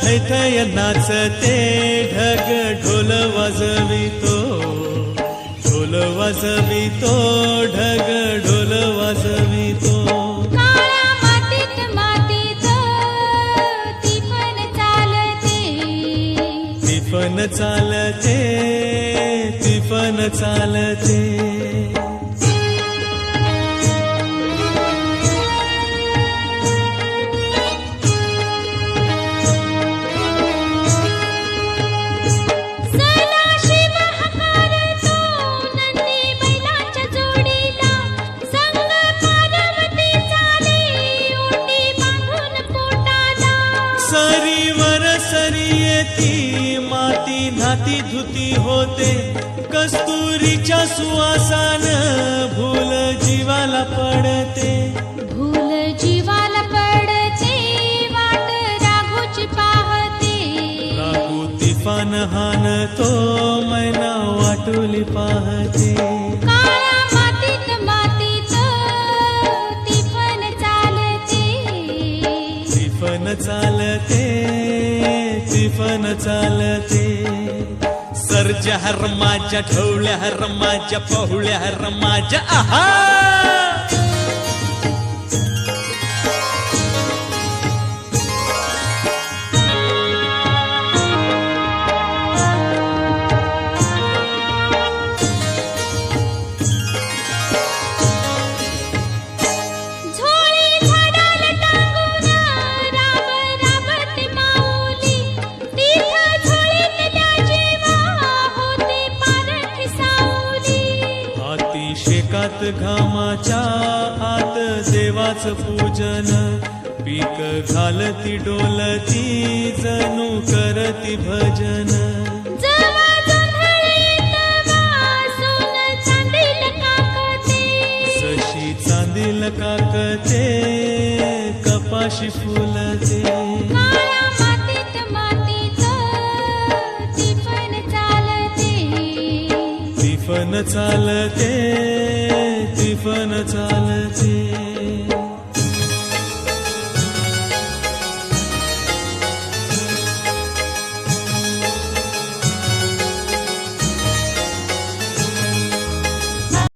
थैथय नाचते ढग ढोल वाजवितो, ढोल वाजवितो ढग ढोल वाजवितो. काळ्या मातीत मातीत ती पण चालते, ती पण चालते, ती पण चालते. सदाशिव हकारतो नंदी बैलाच्या जोडीला, संग पार्वती चाली ओटी बांधून पोटाला. सरीवर सरी येती माती नाती धुती होते, कस्तुरीच्या सुवासान भूल जीवाला पडते. भूल जीवाला पडते वाट राघोची पाहते. राहू तिफान हानतो मैना वाटुली पाहते. काळ्या मातीत मातीत ती पण चालते, ती पण चालते, ती पण चालते. सरच्या हर माझ्या ढवळ्या हर माझ्या पहुळ्या हर माझ्या आहा. झोळी झाडाला टांगून राब राबते माऊली, तीथ झोळीत त्या जेवा होते पारखी सावली. हाती शेकात घामाच्या आत देवाच पूजन, पीक घालती डोलती जणू करती भजन. जवा जोंधळे तवा सोन चांदील काकते, जशी चांदील काकते कपाशी फुलते. काळ्या मातीत मातीत ती पण चालते, ती पण चालते, ती पण चालते.